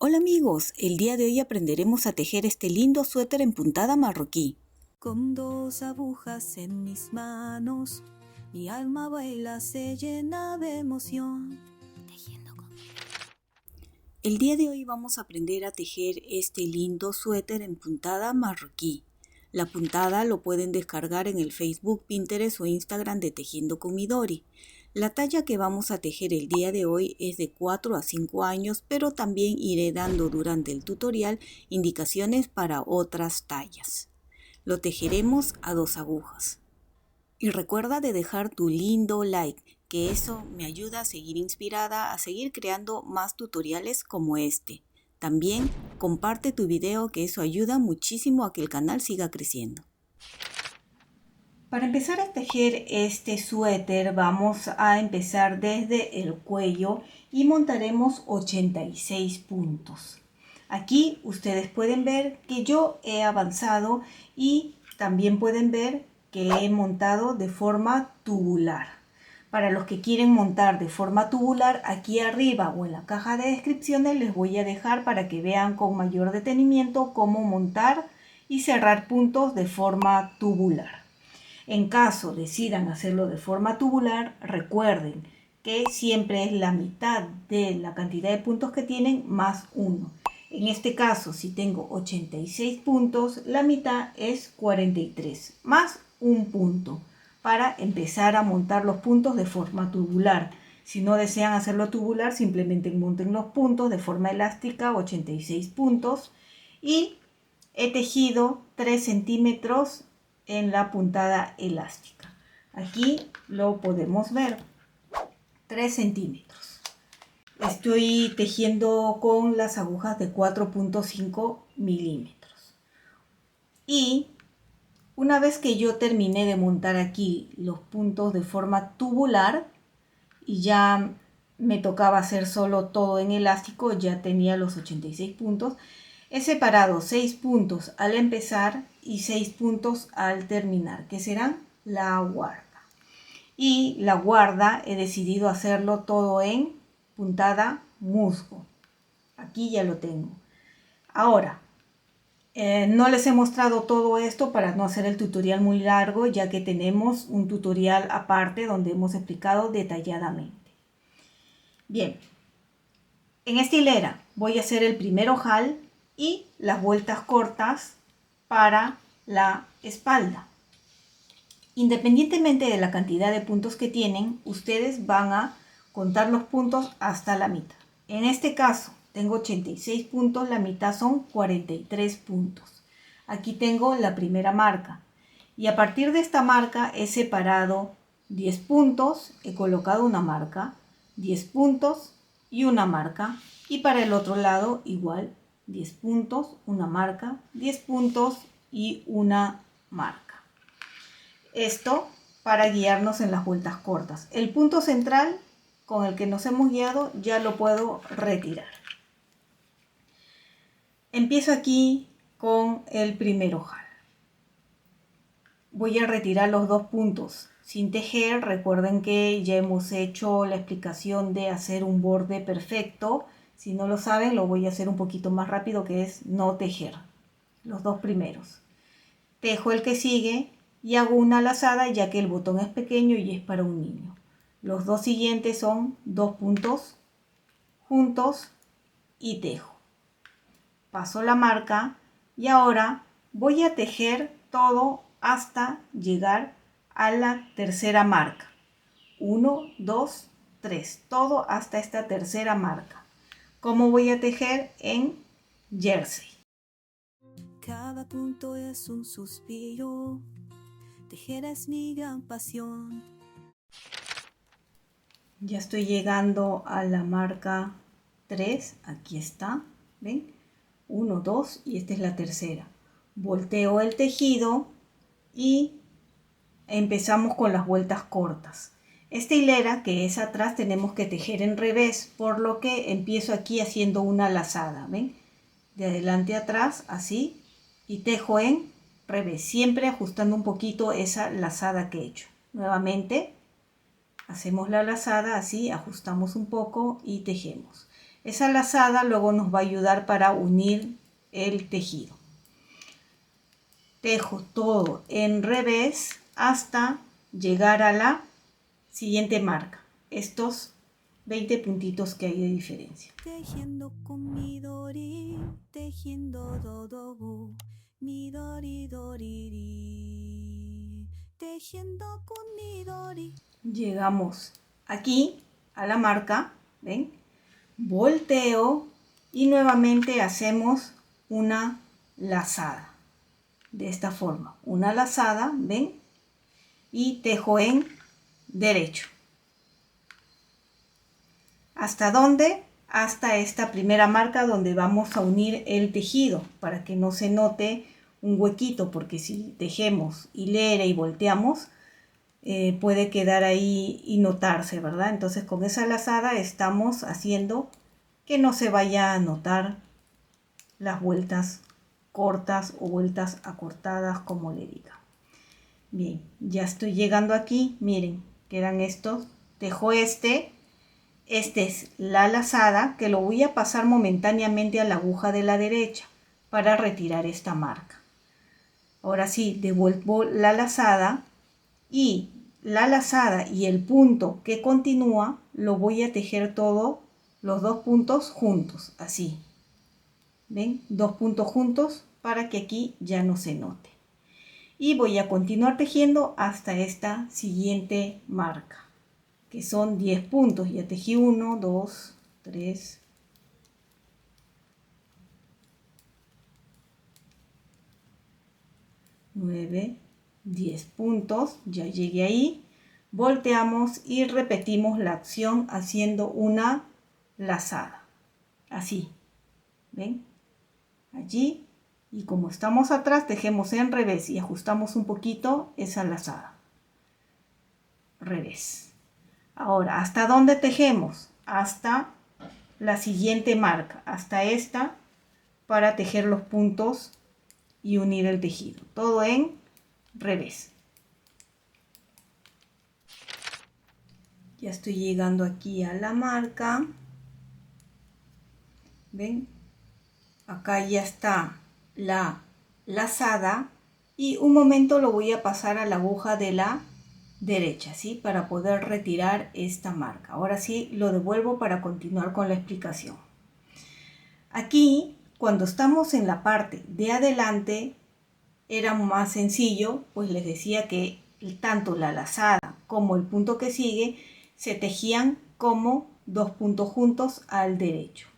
Hola amigos, el día de hoy aprenderemos a tejer este lindo suéter en puntada marroquí. Con dos agujas en mis manos, mi alma baila, se llena de emoción. Tejiendo conmigo. El día de hoy vamos a aprender a tejer este lindo suéter en puntada marroquí. La puntada lo pueden descargar en el Facebook, Pinterest o Instagram de Tejiendo con Midori. La talla que vamos a tejer el día de hoy es de 4 a 5 años, pero también iré dando durante el tutorial indicaciones para otras tallas. Lo tejeremos a 2 agujas. Y recuerda de dejar tu lindo like, que eso me ayuda a seguir inspirada, a seguir creando más tutoriales como este. También comparte tu video, que eso ayuda muchísimo a que el canal siga creciendo. Para empezar a tejer este suéter vamos a empezar desde el cuello y montaremos 86 puntos. Aquí ustedes pueden ver que yo he avanzado y también pueden ver que he montado de forma tubular. Para los que quieren montar de forma tubular, aquí arriba o en la caja de descripciones les voy a dejar para que vean con mayor detenimiento cómo montar y cerrar puntos de forma tubular. En caso decidan hacerlo de forma tubular, recuerden que siempre es la mitad de la cantidad de puntos que tienen más 1. En este caso, si tengo 86 puntos, la mitad es 43, más un punto, para empezar a montar los puntos de forma tubular. Si no desean hacerlo tubular, simplemente monten los puntos de forma elástica, 86 puntos, y he tejido 3 centímetros en la puntada elástica. Aquí lo podemos ver, 3 centímetros. Estoy tejiendo con las agujas de 4.5 milímetros. Y una vez que yo terminé de montar aquí los puntos de forma tubular y ya me tocaba hacer solo todo en elástico, ya tenía los 86 puntos, he separado 6 puntos al empezar y 6 puntos al terminar, que serán la guarda. Y la guarda he decidido hacerlo todo en puntada musgo. Aquí ya lo tengo. Ahora, no les he mostrado todo esto para no hacer el tutorial muy largo, ya que tenemos un tutorial aparte donde hemos explicado detalladamente. Bien, en esta hilera voy a hacer el primer ojal y las vueltas cortas para la espalda. Independientemente de la cantidad de puntos que tienen, ustedes van a contar los puntos hasta la mitad. En este caso tengo 86 puntos, la mitad son 43 puntos. Aquí tengo la primera marca y a partir de esta marca he separado 10 puntos, he colocado una marca, 10 puntos y una marca, y para el otro lado igual 10 puntos, una marca, 10 puntos y una marca. Esto para guiarnos en las vueltas cortas. El punto central con el que nos hemos guiado ya lo puedo retirar. Empiezo aquí con el primer ojal. Voy a retirar los 2 puntos sin tejer. Recuerden que ya hemos hecho la explicación de hacer un borde perfecto. Si no lo saben, lo voy a hacer un poquito más rápido, que es no tejer los 2 primeros. Tejo el que sigue y hago una lazada, ya que el botón es pequeño y es para un niño. Los 2 siguientes son 2 puntos juntos y tejo. Paso la marca y ahora voy a tejer todo hasta llegar a la tercera marca. 1, 2, 3, todo hasta esta tercera marca. ¿Cómo voy a tejer en jersey? Cada punto es un suspiro, tejer es mi gran pasión. Ya estoy llegando a la marca 3, aquí está, ¿ven? 1, 2 y esta es la tercera. Volteo el tejido y empezamos con las vueltas cortas. Esta hilera que es atrás tenemos que tejer en revés, por lo que empiezo aquí haciendo una lazada, ¿ven? De adelante a atrás, así, y tejo en revés, siempre ajustando un poquito esa lazada que he hecho. Nuevamente hacemos la lazada así, ajustamos un poco y tejemos. Esa lazada luego nos va a ayudar para unir el tejido. Tejo todo en revés hasta llegar a la siguiente marca. Estos 20 puntitos que hay de diferencia. Tejiendo con Midori, tejiendo dodobu, Midori doriri. Tejiendo con Midori. Llegamos aquí a la marca, ¿ven? Volteo y nuevamente hacemos una lazada. De esta forma, una lazada, ¿ven? Y tejo en derecho. ¿Hasta dónde? Hasta esta primera marca donde vamos a unir el tejido para que no se note un huequito, porque si tejemos hilera y volteamos puede quedar ahí y notarse, ¿verdad? Entonces con esa lazada estamos haciendo que no se vaya a notar las vueltas cortas o vueltas acortadas, como le diga. Bien, ya estoy llegando aquí. Miren, quedan estos. Tejo este es la lazada que lo voy a pasar momentáneamente a la aguja de la derecha para retirar esta marca. Ahora sí, devuelvo la lazada y el punto que continúa lo voy a tejer todo, los dos puntos juntos, así. ¿Ven? Dos puntos juntos para que aquí ya no se note. Y voy a continuar tejiendo hasta esta siguiente marca, que son 10 puntos. Ya tejí 1, 2, 3, 9, 10 puntos. Ya llegué ahí. Volteamos y repetimos la acción haciendo una lazada. Así. ¿Ven? Allí. Y como estamos atrás, tejemos en revés y ajustamos un poquito esa lazada. Revés. Ahora, ¿hasta dónde tejemos? Hasta la siguiente marca, hasta esta, para tejer los puntos y unir el tejido. Todo en revés. Ya estoy llegando aquí a la marca. ¿Ven? Acá ya está la lazada y un momento lo voy a pasar a la aguja de la derecha, ¿sí? Para poder retirar esta marca. Ahora sí lo devuelvo para continuar con la explicación. Aquí, cuando estamos en la parte de adelante, era más sencillo, pues les decía que tanto la lazada como el punto que sigue se tejían como dos puntos juntos al derecho.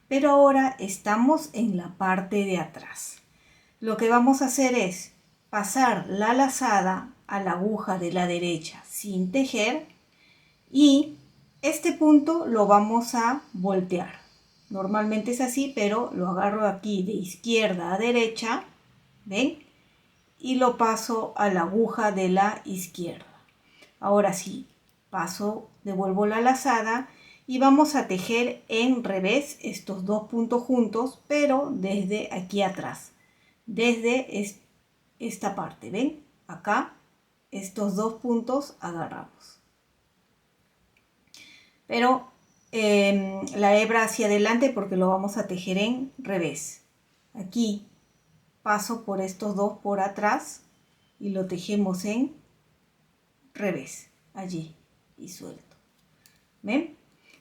Pero ahora estamos en la parte de atrás. Lo que vamos a hacer es pasar la lazada a la aguja de la derecha sin tejer y este punto lo vamos a voltear. Normalmente es así, pero lo agarro aquí de izquierda a derecha, ¿ven? Y lo paso a la aguja de la izquierda. Ahora sí, devuelvo la lazada y vamos a tejer en revés estos dos puntos juntos, pero desde aquí atrás, desde esta parte, ¿ven? Acá, estos dos puntos agarramos. Pero la hebra hacia adelante porque lo vamos a tejer en revés. Aquí paso por estos dos por atrás y lo tejemos en revés, allí, y suelto. ¿Ven?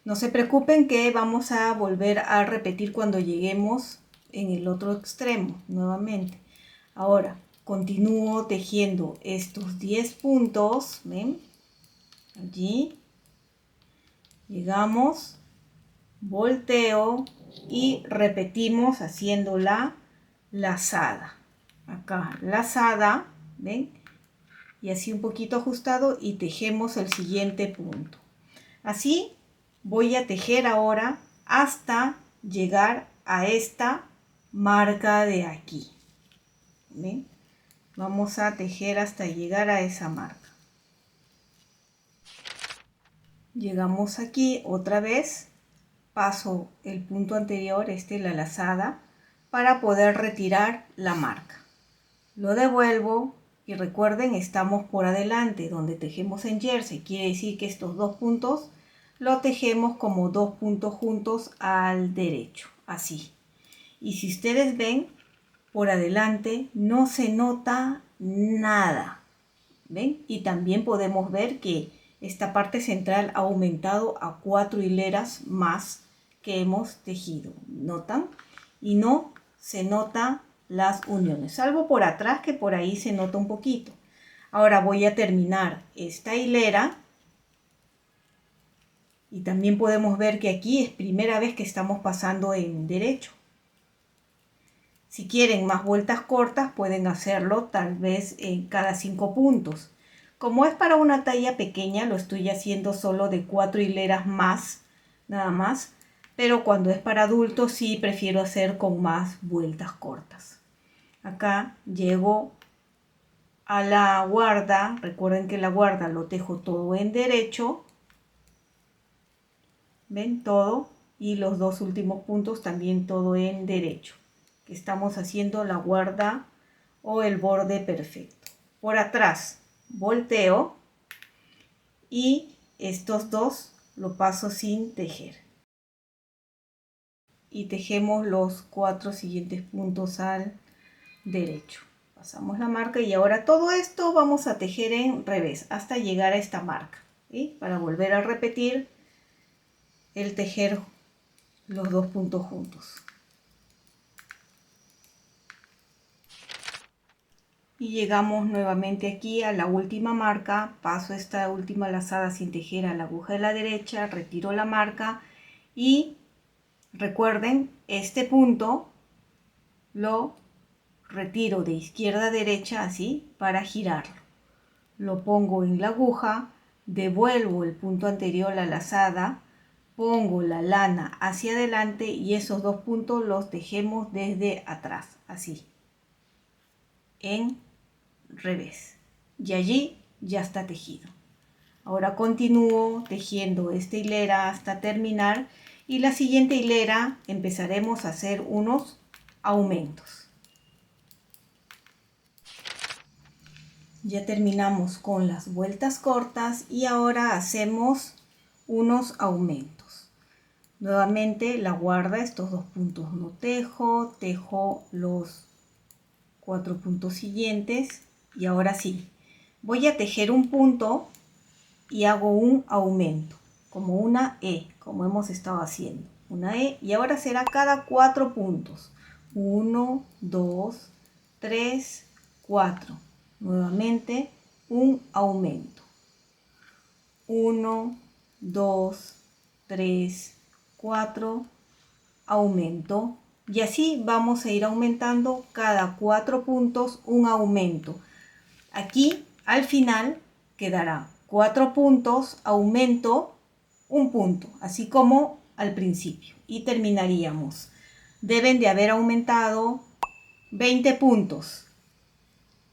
No se preocupen que vamos a volver a repetir cuando lleguemos en el otro extremo nuevamente. Ahora continúo tejiendo estos 10 puntos, ¿ven? Allí llegamos, volteo y repetimos haciendo la lazada. Acá lazada, ¿ven? Y así un poquito ajustado y tejemos el siguiente punto. Así voy a tejer ahora hasta llegar a esta marca de aquí. ¿Ven? Vamos a tejer hasta llegar a esa marca. Llegamos aquí otra vez, paso el punto anterior, la lazada, para poder retirar la marca. Lo devuelvo y recuerden, estamos por adelante donde tejemos en jersey, quiere decir que estos dos puntos lo tejemos como 2 puntos juntos al derecho, así. Y si ustedes ven, por adelante no se nota nada, ¿ven? Y también podemos ver que esta parte central ha aumentado a 4 hileras más que hemos tejido, ¿notan? Y no se nota las uniones, salvo por atrás, que por ahí se nota un poquito. Ahora voy a terminar esta hilera. Y también podemos ver que aquí es primera vez que estamos pasando en derecho. Si quieren más vueltas cortas, pueden hacerlo tal vez en cada 5 puntos. Como es para una talla pequeña, lo estoy haciendo solo de 4 hileras más, nada más. Pero cuando es para adultos, sí prefiero hacer con más vueltas cortas. Acá llego a la guarda. Recuerden que la guarda lo tejo todo en derecho. ¿Ven? Todo. Y los dos últimos puntos también todo en derecho. Que estamos haciendo la guarda o el borde perfecto. Por atrás volteo y estos dos lo paso sin tejer. Y tejemos los 4 siguientes puntos al derecho. Pasamos la marca y ahora todo esto vamos a tejer en revés hasta llegar a esta marca. ¿Sí? Para volver a repetir el tejer los 2 puntos juntos. Y llegamos nuevamente aquí a la última marca, paso esta última lazada sin tejer a la aguja de la derecha, retiro la marca y recuerden, este punto lo retiro de izquierda a derecha así para girarlo. Lo pongo en la aguja, devuelvo el punto anterior a la lazada, pongo la lana hacia adelante y esos 2 puntos los tejemos desde atrás, así, en revés. Y allí ya está tejido. Ahora continúo tejiendo esta hilera hasta terminar y la siguiente hilera empezaremos a hacer unos aumentos. Ya terminamos con las vueltas cortas y ahora hacemos unos aumentos. Nuevamente la guarda, estos 2 puntos no tejo, tejo los 4 puntos siguientes y ahora sí, voy a tejer un punto y hago un aumento, como una E, como hemos estado haciendo, una E, y ahora será cada 4 puntos, 1, 2, 3, 4, nuevamente un aumento, 1, 2, 3, 4, aumento, y así vamos a ir aumentando cada 4 puntos un aumento. Aquí al final quedará 4 puntos, aumento, un punto, así como al principio. Y terminaríamos. Deben de haber aumentado 20 puntos.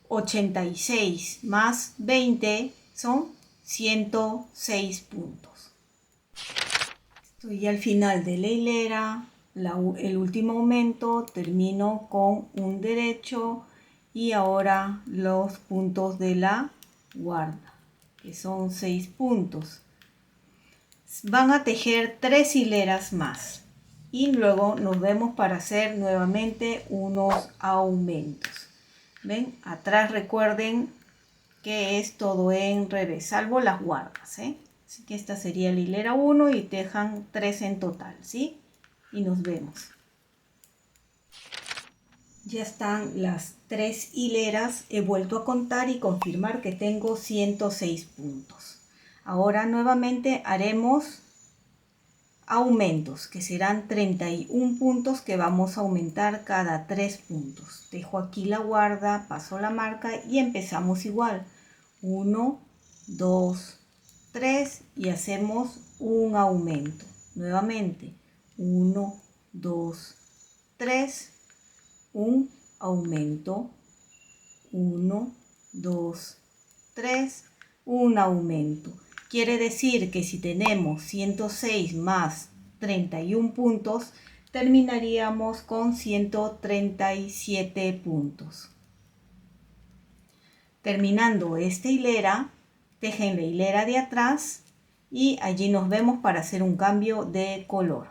86 más 20 son 106 puntos. Estoy al final de la hilera, el último aumento, termino con un derecho y ahora los puntos de la guarda, que son 6 puntos. Van a tejer 3 hileras más y luego nos vemos para hacer nuevamente unos aumentos. ¿Ven? Atrás recuerden que es todo en revés, salvo las guardas, ¿eh? Así que esta sería la hilera 1 y tejan 3 en total, ¿sí? Y nos vemos. Ya están las 3 hileras, he vuelto a contar y confirmar que tengo 106 puntos. Ahora nuevamente haremos aumentos, que serán 31 puntos que vamos a aumentar cada 3 puntos. Dejo aquí la guarda, paso la marca y empezamos igual. 1, 2, 3 y hacemos un aumento. Nuevamente, 1, 2, 3, un aumento, 1, 2, 3, un aumento. Quiere decir que si tenemos 106 más 31 puntos, terminaríamos con 137 puntos. Terminando esta hilera, tejen la hilera de atrás y allí nos vemos para hacer un cambio de color.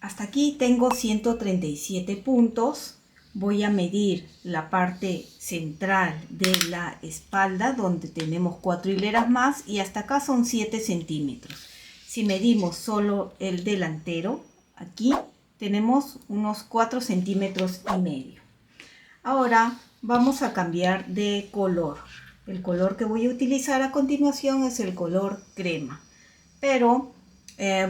Hasta aquí tengo 137 puntos. Voy a medir la parte central de la espalda donde tenemos 4 hileras más y hasta acá son 7 centímetros. Si medimos solo el delantero, aquí tenemos unos 4 centímetros y medio. Ahora vamos a cambiar de color. El color que voy a utilizar a continuación es el color crema, pero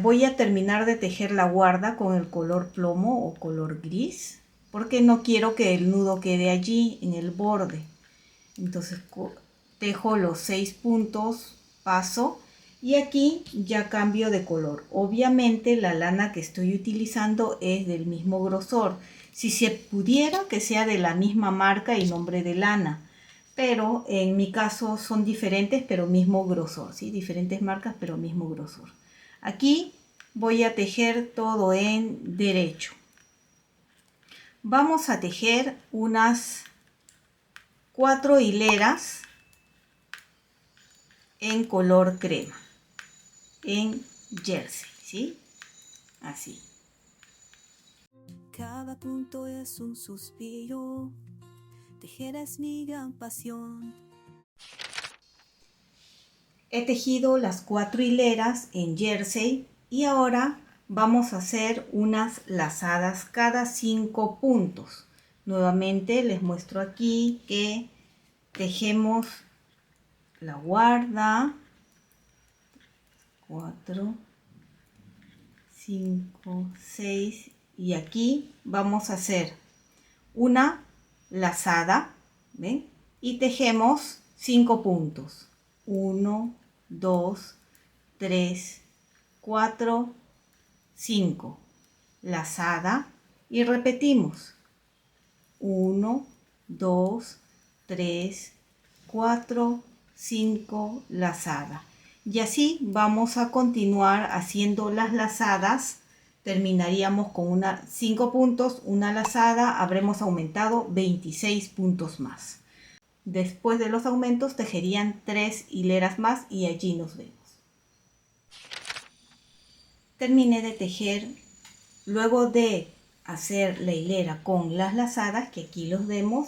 voy a terminar de tejer la guarda con el color plomo o color gris, porque no quiero que el nudo quede allí en el borde. Entonces tejo los 6 puntos, paso y aquí ya cambio de color. Obviamente la lana que estoy utilizando es del mismo grosor. Si se pudiera que sea de la misma marca y nombre de lana, pero en mi caso son diferentes pero mismo grosor, ¿sí? Diferentes marcas pero mismo grosor. Aquí voy a tejer todo en derecho. Vamos a tejer unas 4 hileras en color crema, en jersey, ¿sí? Así. Cada punto es un suspiro, tejer es mi gran pasión. He tejido las 4 hileras en jersey y ahora vamos a hacer unas lazadas cada 5 puntos. Nuevamente les muestro aquí que tejemos la guarda, 4, 5, 6 y aquí vamos a hacer una lazada, ¿ven? Y tejemos 5 puntos. 1, 2, 3, 4, 5. Lazada y repetimos. 1, 2, 3, 4, 5, lazada. Y así vamos a continuar haciendo las lazadas. Terminaríamos con 5 puntos, una lazada, habremos aumentado 26 puntos más. Después de los aumentos tejerían 3 hileras más y allí nos vemos. Terminé de tejer. Luego de hacer la hilera con las lazadas, que aquí los vemos,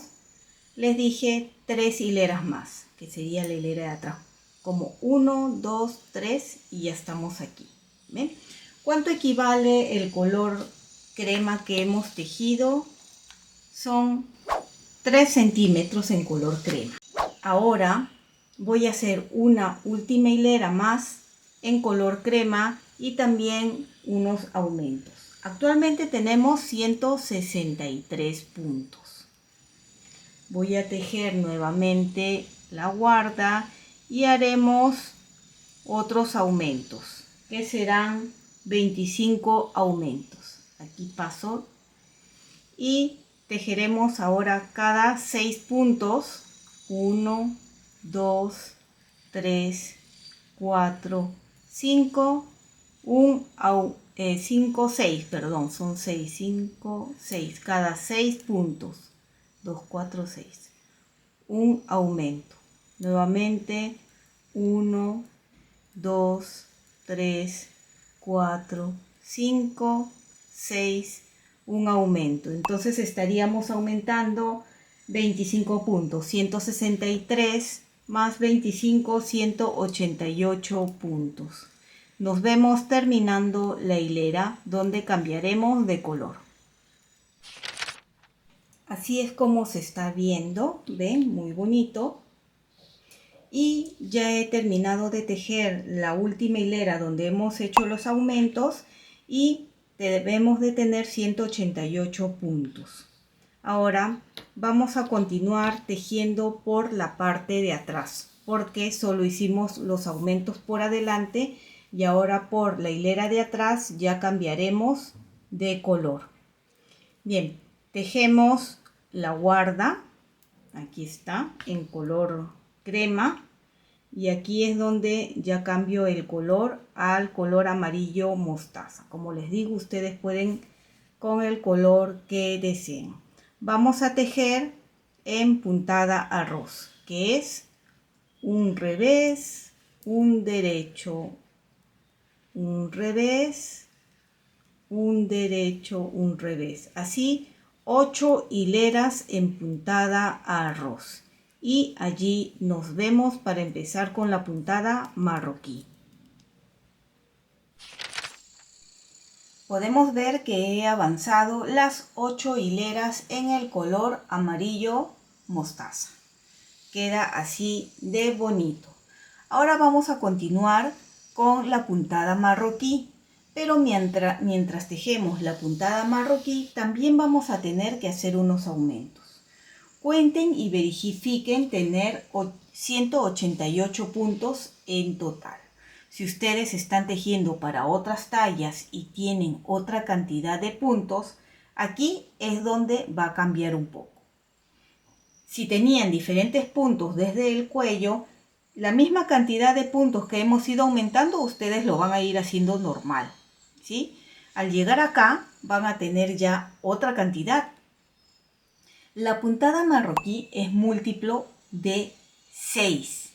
les dije 3 hileras más, que sería la hilera de atrás. Como 1, 2, 3 y ya estamos aquí. ¿Ven? ¿Cuánto equivale el color crema que hemos tejido? Son 3 centímetros en color crema. Ahora voy a hacer una última hilera más en color crema y también unos aumentos. Actualmente tenemos 163 puntos. Voy a tejer nuevamente la guarda y haremos otros aumentos, que serán 25 aumentos. Aquí paso y tejeremos ahora cada 6 puntos. 1, 2, 3, 4, 5, 5, 6, perdón, son 6, 5, 6, cada 6 puntos, 2, 4, 6, un aumento, nuevamente 1, 2, 3, 4, 5, 6, un aumento, entonces estaríamos aumentando 25 puntos, 163 más 25, 188 puntos. Nos vemos terminando la hilera donde cambiaremos de color. Así es como se está viendo, ven, muy bonito. Y ya he terminado de tejer la última hilera donde hemos hecho los aumentos y debemos de tener 188 puntos. Ahora vamos a continuar tejiendo por la parte de atrás porque solo hicimos los aumentos por adelante y ahora por la hilera de atrás ya cambiaremos de color. Bien, tejemos la guarda, aquí está en color crema y aquí es donde ya cambio el color al color amarillo mostaza. Como les digo, ustedes pueden con el color que deseen. Vamos a tejer en puntada arroz, que es un revés, un derecho, un revés, un derecho, un revés. Así 8 hileras en puntada arroz. Y allí nos vemos para empezar con la puntada marroquí. Podemos ver que he avanzado las 8 hileras en el color amarillo mostaza. Queda así de bonito. Ahora vamos a continuar con la puntada marroquí. Pero mientras tejemos la puntada marroquí, también vamos a tener que hacer unos aumentos. Cuenten y verifiquen tener 188 puntos en total. Si ustedes están tejiendo para otras tallas y tienen otra cantidad de puntos, aquí es donde va a cambiar un poco. Si tenían diferentes puntos desde el cuello, la misma cantidad de puntos que hemos ido aumentando, ustedes lo van a ir haciendo normal, ¿sí? Al llegar acá van a tener ya otra cantidad. La puntada marroquí es múltiplo de 6.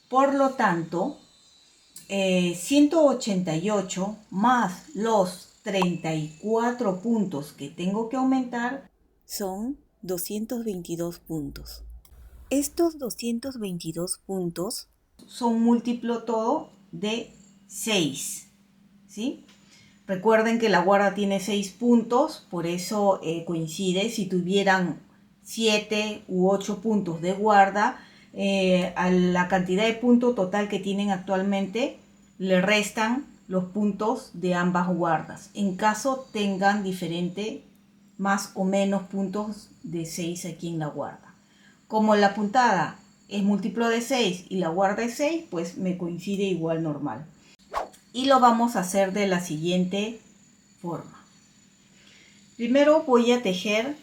Por lo tanto, 188 más los 34 puntos que tengo que aumentar son 222 puntos. Estos 222 puntos son múltiplo todo de 6, ¿sí? Recuerden que la guarda tiene 6 puntos, por eso coincide. Si tuvieran 7 u 8 puntos de guarda, a la cantidad de punto total que tienen actualmente le restan los puntos de ambas guardas. En caso tengan diferente, más o menos puntos de 6 aquí en la guarda. Como la puntada es múltiplo de 6 y la guarda es 6, pues me coincide igual normal. Y lo vamos a hacer de la siguiente forma. Primero voy a tejer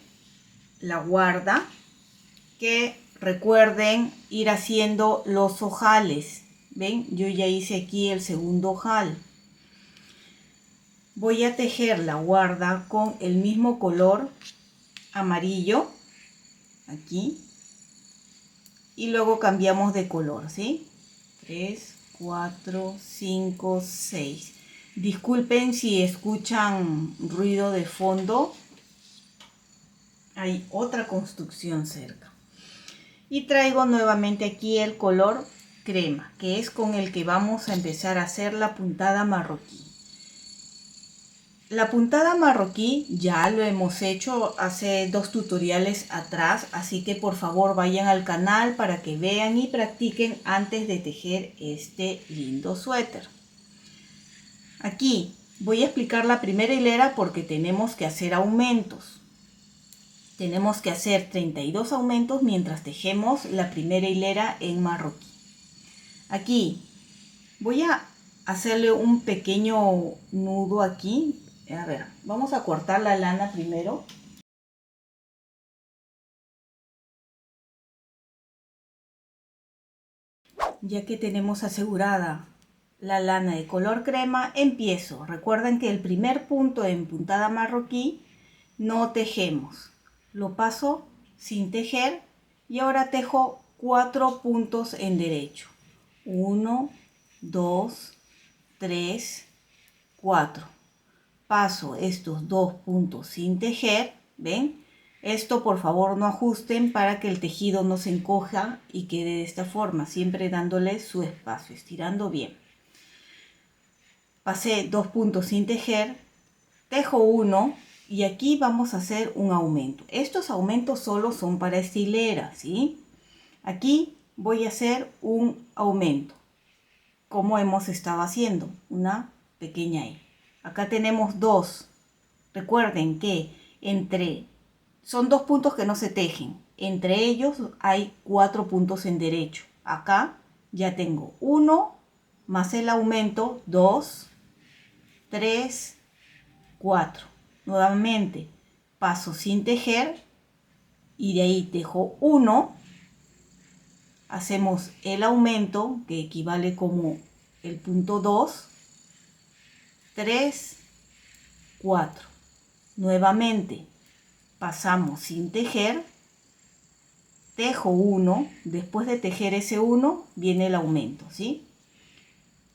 la guarda, que recuerden ir haciendo los ojales. ¿Ven? Yo ya hice aquí el segundo ojal. Voy a tejer la guarda con el mismo color amarillo, aquí. Y luego cambiamos de color, ¿sí? 3, 4, 5, 6. Disculpen si escuchan ruido de fondo. Hay otra construcción cerca. Y traigo nuevamente aquí el color crema, que es con el que vamos a empezar a hacer la puntada marroquí. La puntada marroquí ya lo hemos hecho hace 2 tutoriales atrás, así que por favor vayan al canal para que vean y practiquen antes de tejer este lindo suéter. Aquí voy a explicar la primera hilera porque tenemos que hacer aumentos. Tenemos que hacer 32 aumentos mientras tejemos la primera hilera en marroquí. Aquí voy a hacerle un pequeño nudo aquí. A ver, vamos a cortar la lana primero. Ya que tenemos asegurada la lana de color crema, empiezo. Recuerden que el primer punto en puntada marroquí no tejemos. Lo paso sin tejer y ahora tejo 4 puntos en derecho. 1, 2, 3, 4. Paso estos 2 puntos sin tejer, ¿ven? Esto por favor no ajusten para que el tejido no se encoja y quede de esta forma, siempre dándole su espacio, estirando bien. Pasé 2 puntos sin tejer, tejo 1 y aquí vamos a hacer un aumento. Estos aumentos solo son para esta hilera, ¿sí? Aquí voy a hacer un aumento, como hemos estado haciendo, una pequeña I. Acá tenemos 2. Recuerden que son 2 puntos que no se tejen. Entre ellos hay 4 puntos en derecho. Acá ya tengo 1 más el aumento, 2, 3, 4. Nuevamente paso sin tejer y de ahí tejo 1. Hacemos el aumento que equivale como el punto 2, 3, 4. Nuevamente pasamos sin tejer, tejo 1, después de tejer ese 1 viene el aumento, ¿sí?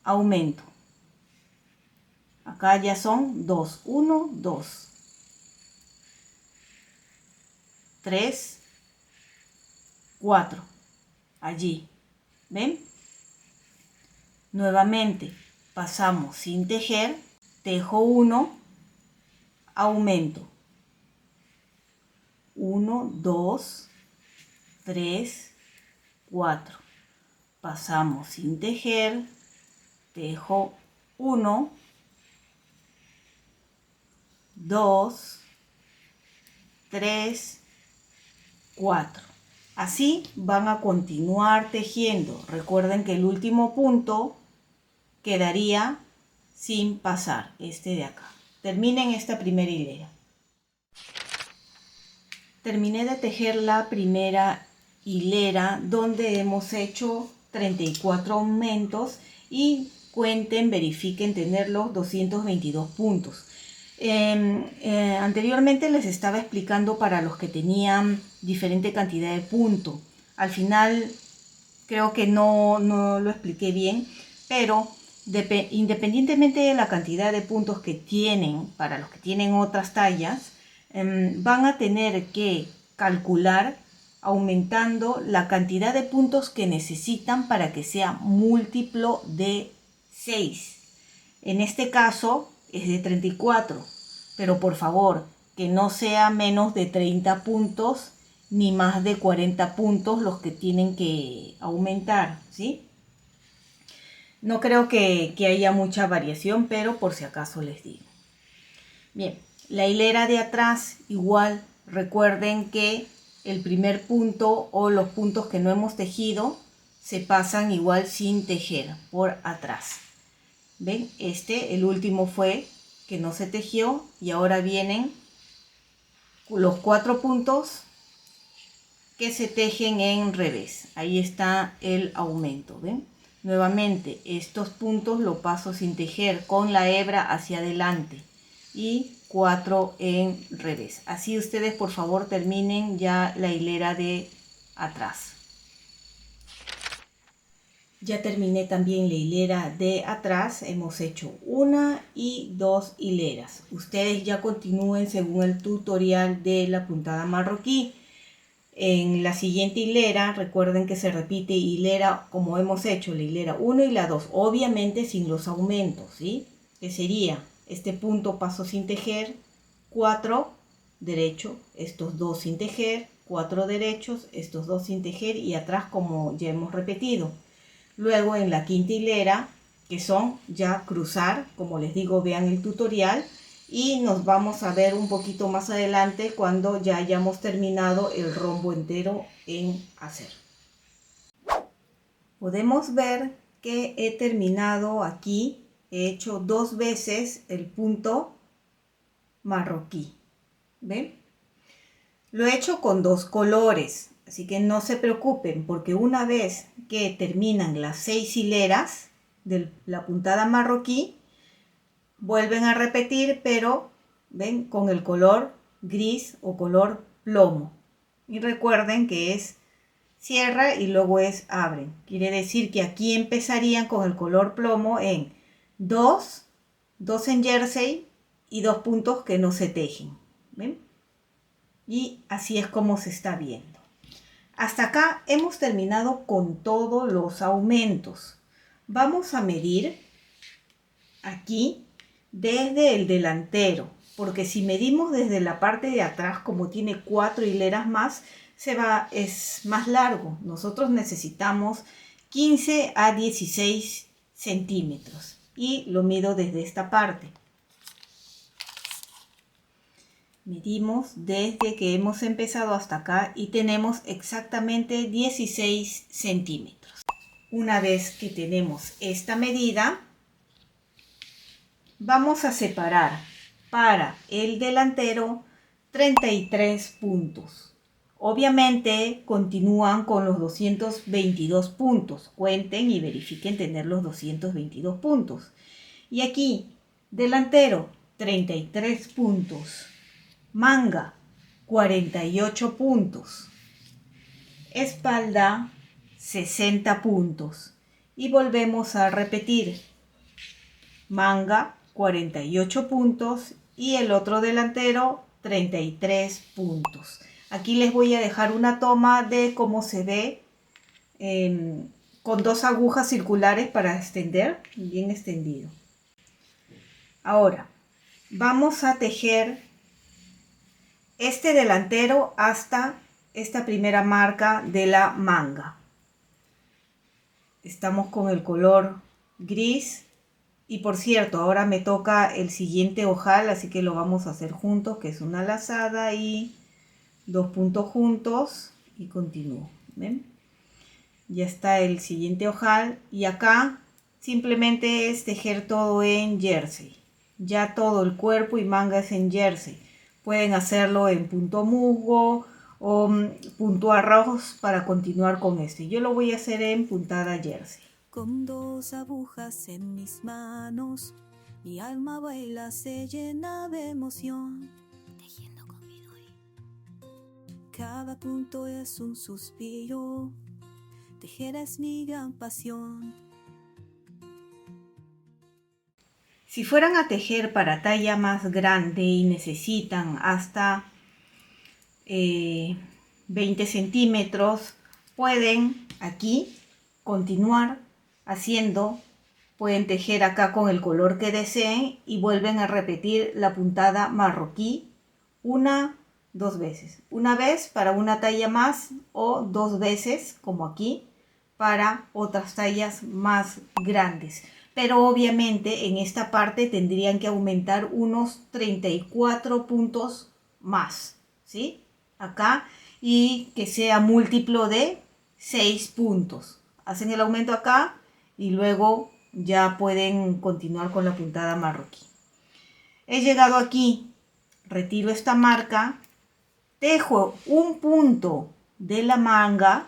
aumento. Acá ya son 2, 1, 2, 3, 4, allí, ¿ven? Nuevamente pasamos sin tejer, tejo 1, aumento, 1, 2, 3, 4, pasamos sin tejer, tejo 1, 2, 3, 4. Así van a continuar tejiendo. Recuerden que el último punto quedaría sin pasar, este de acá. Terminen esta primera hilera. Terminé de tejer la primera hilera donde hemos hecho 34 aumentos y cuenten, verifiquen tener los 222 puntos. Anteriormente les estaba explicando para los que tenían diferente cantidad de puntos. Al final creo que no lo expliqué bien, pero independientemente de la cantidad de puntos que tienen, para los que tienen otras tallas, van a tener que calcular aumentando la cantidad de puntos que necesitan para que sea múltiplo de 6. En este caso es de 34, pero por favor que no sea menos de 30 puntos ni más de 40 puntos los que tienen que aumentar, ¿sí? No creo que haya mucha variación, pero por si acaso les digo. Bien, la hilera de atrás igual, recuerden que el primer punto o los puntos que no hemos tejido se pasan igual sin tejer por atrás. ¿Ven? El último fue que no se tejió y ahora vienen los 4 puntos que se tejen en revés. Ahí está el aumento, ¿ven? Nuevamente estos puntos lo paso sin tejer con la hebra hacia adelante y 4 en revés. Así ustedes por favor terminen ya la hilera de atrás. Ya terminé también la hilera de atrás, hemos hecho 1 y 2 hileras. Ustedes ya continúen según el tutorial de la puntada marroquí. En la siguiente hilera, recuerden que se repite hilera como hemos hecho la hilera 1 y la 2, obviamente sin los aumentos, ¿sí? Que sería este punto paso sin tejer, 4 derecho, estos 2 sin tejer, 4 derechos, estos 2 sin tejer y atrás como ya hemos repetido. Luego en la quinta hilera, que son ya cruzar, como les digo, vean el tutorial. Y nos vamos a ver un poquito más adelante cuando ya hayamos terminado el rombo entero en hacer. Podemos ver que he terminado aquí, he hecho 2 veces el punto marroquí. ¿Ven? Lo he hecho con 2 colores, así que no se preocupen porque una vez que terminan las 6 hileras de la puntada marroquí, vuelven a repetir, pero ven con el color gris o color plomo. Y recuerden que es cierra y luego es abren. Quiere decir que aquí empezarían con el color plomo en 2 en jersey y 2 puntos que no se tejen. ¿Ven? Y así es como se está viendo. Hasta acá hemos terminado con todos los aumentos. Vamos a medir aquí desde el delantero, porque si medimos desde la parte de atrás, como tiene 4 hileras más, es más largo. Nosotros necesitamos 15 a 16 centímetros y lo mido desde esta parte. Medimos desde que hemos empezado hasta acá y tenemos exactamente 16 centímetros. Una vez que tenemos esta medida, vamos a separar para el delantero 33 puntos. Obviamente continúan con los 222 puntos. Cuenten y verifiquen tener los 222 puntos. Y aquí, delantero, 33 puntos. Manga, 48 puntos. Espalda, 60 puntos. y volvemos a repetir. Manga 48 puntos y el otro delantero 33 puntos. Aquí les voy a dejar una toma de cómo se ve con 2 agujas circulares para extender, bien extendido. Ahora vamos a tejer este delantero hasta esta primera marca de la manga. Estamos con el color gris y por cierto, ahora me toca el siguiente ojal, así que lo vamos a hacer juntos, que es una lazada y 2 puntos juntos y continúo. ¿Ven? Ya está el siguiente ojal y acá simplemente es tejer todo en jersey. Ya todo el cuerpo y manga es en jersey. Pueden hacerlo en punto musgo o punto arroz para continuar con esto. Yo lo voy a hacer en puntada jersey. Con 2 agujas en mis manos, mi alma baila, se llena de emoción. Tejiendo con Midori. Cada punto es un suspiro, tejer es mi gran pasión. Si fueran a tejer para talla más grande y necesitan hasta 20 centímetros, pueden aquí continuar haciendo, pueden tejer acá con el color que deseen y vuelven a repetir la puntada marroquí 2 veces. Una vez para una talla más o 2 veces, como aquí, para otras tallas más grandes. Pero obviamente en esta parte tendrían que aumentar unos 34 puntos más, ¿sí? Acá, y que sea múltiplo de 6 puntos. Hacen el aumento acá y luego ya pueden continuar con la puntada marroquí. He llegado aquí, retiro esta marca, tejo un punto de la manga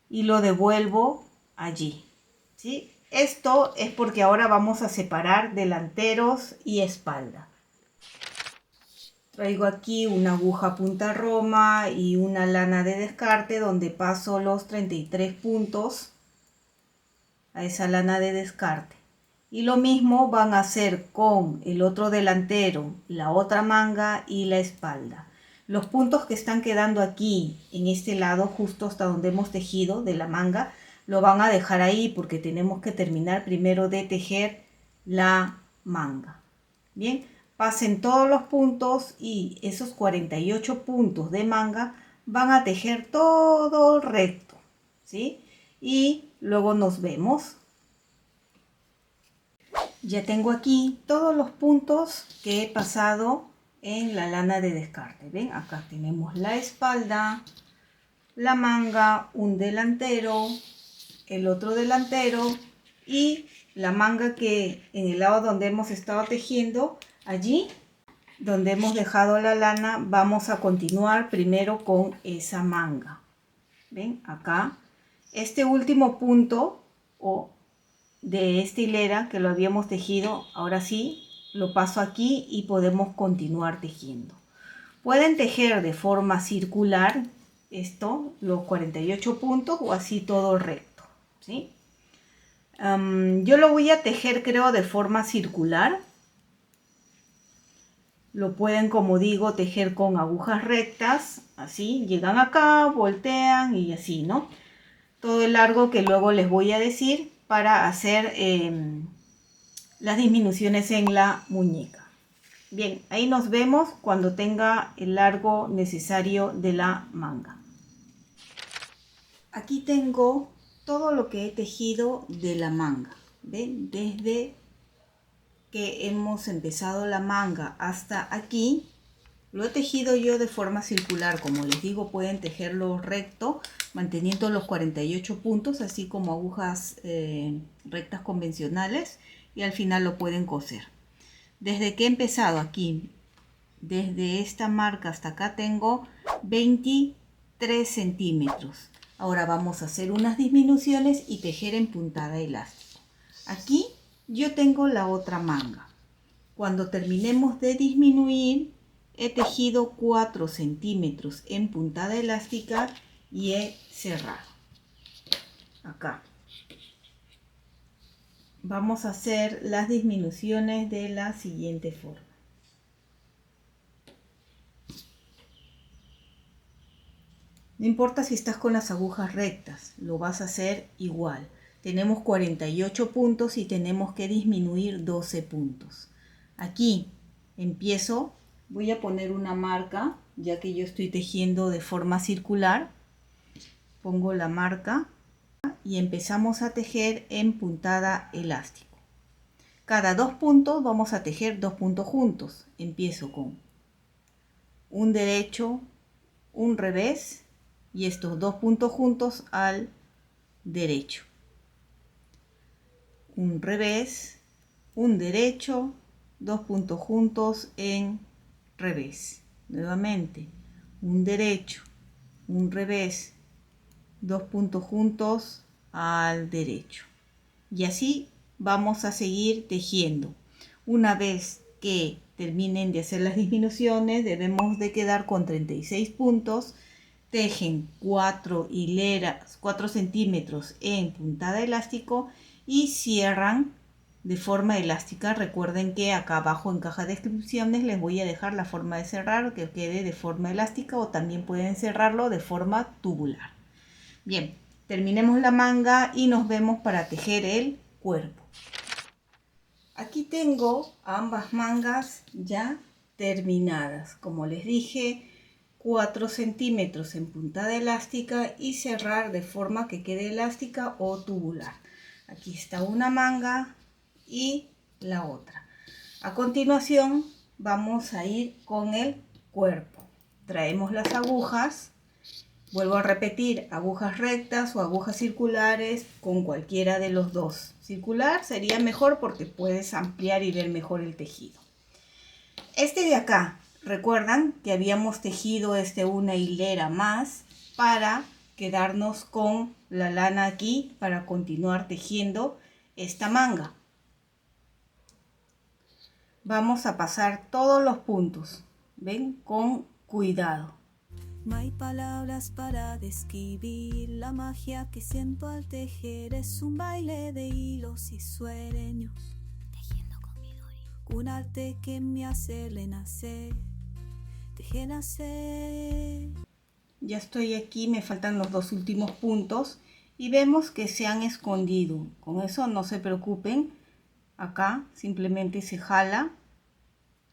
y lo devuelvo allí, ¿sí? Esto es porque ahora vamos a separar delanteros y espalda. Traigo aquí una aguja punta roma y una lana de descarte donde paso los 33 puntos a esa lana de descarte. Y lo mismo van a hacer con el otro delantero, la otra manga y la espalda. Los puntos que están quedando aquí en este lado, justo hasta donde hemos tejido de la manga, lo van a dejar ahí porque tenemos que terminar primero de tejer la manga. Bien, pasen todos los puntos y esos 48 puntos de manga van a tejer todo recto, ¿sí? Y luego nos vemos. Ya tengo aquí todos los puntos que he pasado en la lana de descarte. ¿Ven? Acá tenemos la espalda, la manga, un delantero, el otro delantero y la manga que en el lado donde hemos estado tejiendo, allí donde hemos dejado la lana, vamos a continuar primero con esa manga. ¿Ven? Acá, este último punto de esta hilera que lo habíamos tejido, ahora sí, lo paso aquí y podemos continuar tejiendo. Pueden tejer de forma circular los 48 puntos o así todo recto, ¿sí? Yo lo voy a tejer, creo, de forma circular. Lo pueden, como digo, tejer con agujas rectas, así, llegan acá, voltean y así, ¿no? Todo el largo que luego les voy a decir para hacer las disminuciones en la muñeca. Bien, ahí nos vemos cuando tenga el largo necesario de la manga. Aquí tengo todo lo que he tejido de la manga. ¿Ven? Desde que hemos empezado la manga hasta aquí, lo he tejido yo de forma circular. Como les digo, pueden tejerlo recto, manteniendo los 48 puntos, así como agujas rectas convencionales, y al final lo pueden coser. Desde que he empezado aquí, desde esta marca hasta acá, tengo 23 centímetros. Ahora vamos a hacer unas disminuciones y tejer en puntada elástico. Aquí yo tengo la otra manga. Cuando terminemos de disminuir, he tejido 4 centímetros en puntada elástica y he cerrado acá. vamos a hacer las disminuciones de la siguiente forma. No importa si estás con las agujas rectas, lo vas a hacer igual. Tenemos 48 puntos y tenemos que disminuir 12 puntos. Aquí empiezo, voy a poner una marca, ya que yo estoy tejiendo de forma circular. Pongo la marca y empezamos a tejer en puntada elástico. Cada 2 puntos vamos a tejer 2 puntos juntos. Empiezo con un derecho, un revés y estos 2 puntos juntos al derecho. Un revés, un derecho, 2 puntos juntos en revés. Nuevamente, un derecho, un revés, 2 puntos juntos al derecho. Y así vamos a seguir tejiendo. Una vez que terminen de hacer las disminuciones, debemos de quedar con 36 puntos. Tejen 4 hileras, 4 centímetros en puntada elástico y cierran de forma elástica. Recuerden que acá abajo en caja de descripciones les voy a dejar la forma de cerrar, que quede de forma elástica, o también pueden cerrarlo de forma tubular. Bien, terminemos la manga y nos vemos para tejer el cuerpo. Aquí tengo ambas mangas ya terminadas. Como les dije, 4 centímetros en puntada elástica y cerrar de forma que quede elástica o tubular. Aquí está una manga y la otra. A continuación vamos a ir con el cuerpo. Traemos las agujas. Vuelvo a repetir, agujas rectas o agujas circulares, con cualquiera de los dos. Circular sería mejor porque puedes ampliar y ver mejor el tejido. Este de acá, recuerdan que habíamos tejido una hilera más para quedarnos con la lana aquí para continuar tejiendo esta manga. Vamos a pasar todos los puntos, ¿ven? Con cuidado. No hay palabras para describir la magia que siento al tejer. Es un baile de hilos y sueños, tejiendo con Midori. Un arte que me hace renacer, tejer nacer. Ya estoy aquí, me faltan los 2 últimos puntos y vemos que se han escondido. Con eso no se preocupen. Acá simplemente se jala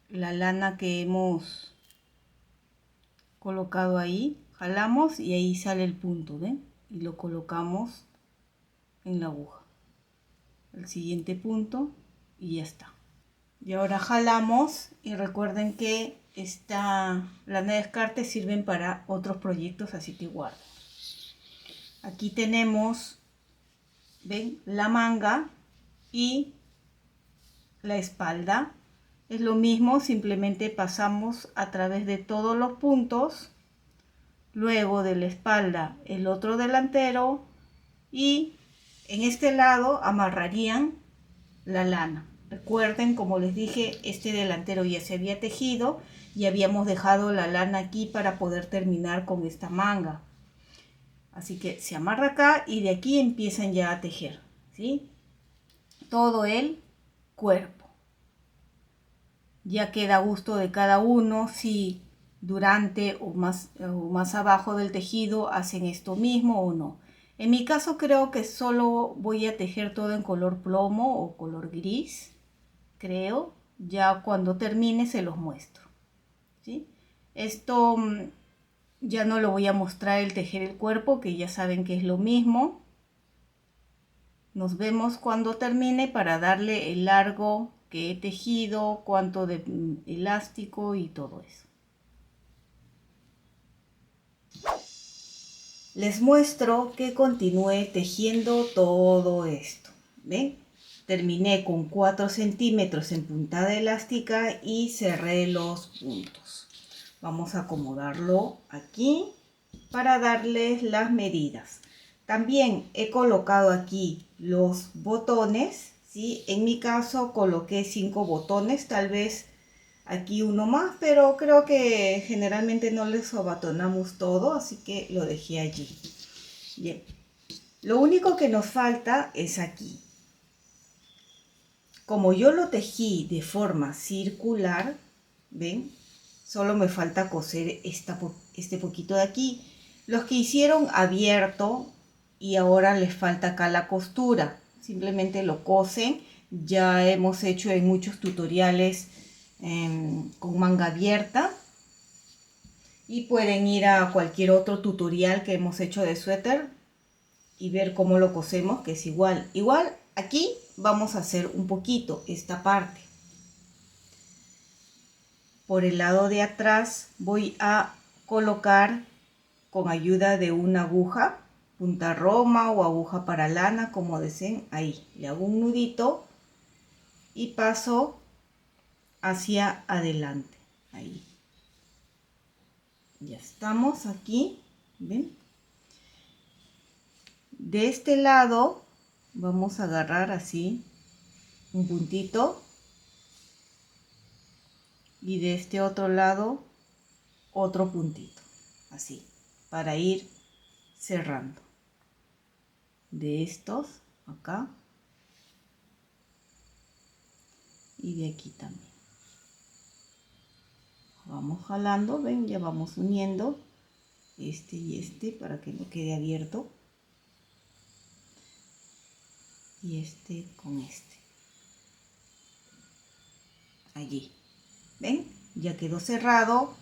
la lana que hemos colocado ahí, jalamos y ahí sale el punto, ¿ven? Y lo colocamos en la aguja. El siguiente punto y ya está. Y ahora jalamos y recuerden que esta lana de descarte sirven para otros proyectos, así que guarden. Aquí tenemos, ven, la manga y la espalda. Es lo mismo, simplemente pasamos a través de todos los puntos, luego de la espalda el otro delantero y en este lado amarrarían la lana. Recuerden, como les dije, este delantero ya se había tejido y habíamos dejado la lana aquí para poder terminar con esta manga. Así que se amarra acá y de aquí empiezan ya a tejer, ¿sí? Todo el cuerpo. Ya queda a gusto de cada uno si durante o más abajo del tejido hacen esto mismo o no. En mi caso creo que solo voy a tejer todo en color plomo o color gris, creo. Ya cuando termine se los muestro, ¿sí? Esto ya no lo voy a mostrar el tejer el cuerpo, que ya saben que es lo mismo. Nos vemos cuando termine para darle el largo que he tejido, cuánto de elástico y todo eso. Les muestro que continúe tejiendo todo esto. ¿Ven? Terminé con 4 centímetros en puntada elástica y cerré los puntos. Vamos a acomodarlo aquí para darles las medidas. También he colocado aquí los botones, ¿sí? En mi caso coloqué 5 botones, tal vez aquí uno más, pero creo que generalmente no les abotonamos todo, así que lo dejé allí. Bien, lo único que nos falta es aquí. como yo lo tejí de forma circular, ¿ven? Solo me falta coser este poquito de aquí. Los que hicieron abierto y ahora les falta acá la costura, simplemente lo cosen. Ya hemos hecho en muchos tutoriales con manga abierta. Y pueden ir a cualquier otro tutorial que hemos hecho de suéter y ver cómo lo cosemos, que es igual. Igual aquí vamos a hacer un poquito esta parte. Por el lado de atrás voy a colocar con ayuda de una aguja, punta roma o aguja para lana, como deseen. Ahí le hago un nudito y paso hacia adelante. Ahí. Ya estamos aquí, ¿ven? De este lado vamos a agarrar así un puntito y de este otro lado otro puntito, así, para ir cerrando. De estos acá y de aquí también. Vamos jalando, ven, ya vamos uniendo este y este para que no quede abierto. Y este con este. Allí. ¿Ven? Ya quedó cerrado.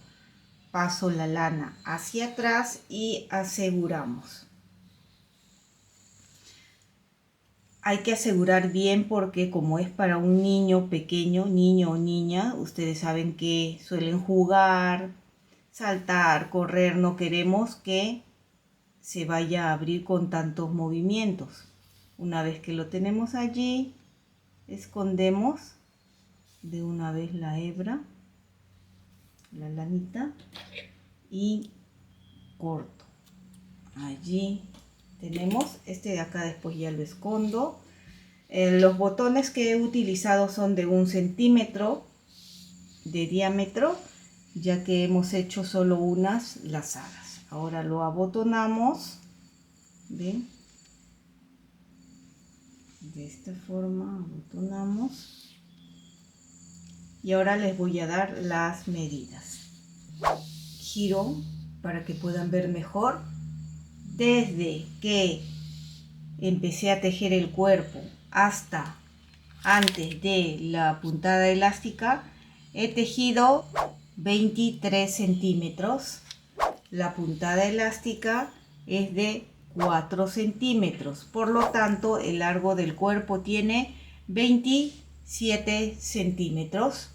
Paso la lana hacia atrás y aseguramos. Hay que asegurar bien porque como es para un niño pequeño, niño o niña, ustedes saben que suelen jugar, saltar, correr. No queremos que se vaya a abrir con tantos movimientos. Una vez que lo tenemos allí, escondemos de una vez la hebra, la lanita, y corto. Allí tenemos este de acá, después ya lo escondo. Los botones que he utilizado son de 1 centímetro de diámetro, ya que hemos hecho solo unas lazadas. Ahora lo abotonamos, ¿ven? De esta forma abotonamos. Y ahora les voy a dar las medidas. Giro para que puedan ver mejor. Desde que empecé a tejer el cuerpo hasta antes de la puntada elástica, he tejido 23 centímetros. La puntada elástica es de 4 centímetros. Por lo tanto, el largo del cuerpo tiene 27 centímetros.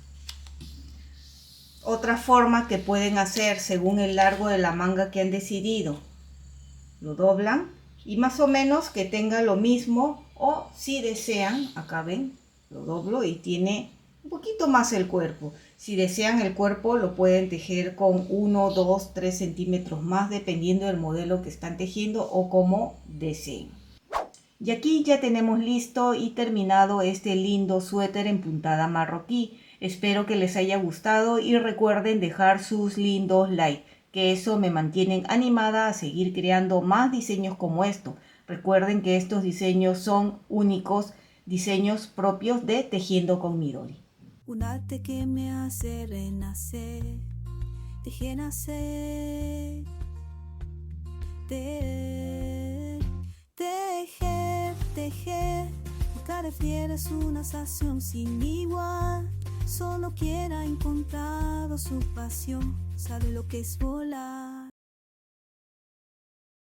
Otra forma que pueden hacer según el largo de la manga que han decidido, lo doblan y más o menos que tenga lo mismo, o si desean, acá ven, lo doblo y tiene un poquito más el cuerpo. Si desean el cuerpo lo pueden tejer con 1, 2, 3 centímetros más dependiendo del modelo que están tejiendo o como deseen. Y aquí ya tenemos listo y terminado este lindo suéter en puntada marroquí. Espero que les haya gustado y recuerden dejar sus lindos likes, que eso me mantiene animada a seguir creando más diseños como esto. Recuerden que estos diseños son únicos, diseños propios de Tejiendo con Midori. Un arte que me hace renacer, dejé nacer, tejer, cada fiera es una sensación sin igual. Solo quien ha encontrado su pasión sabe lo que es volar.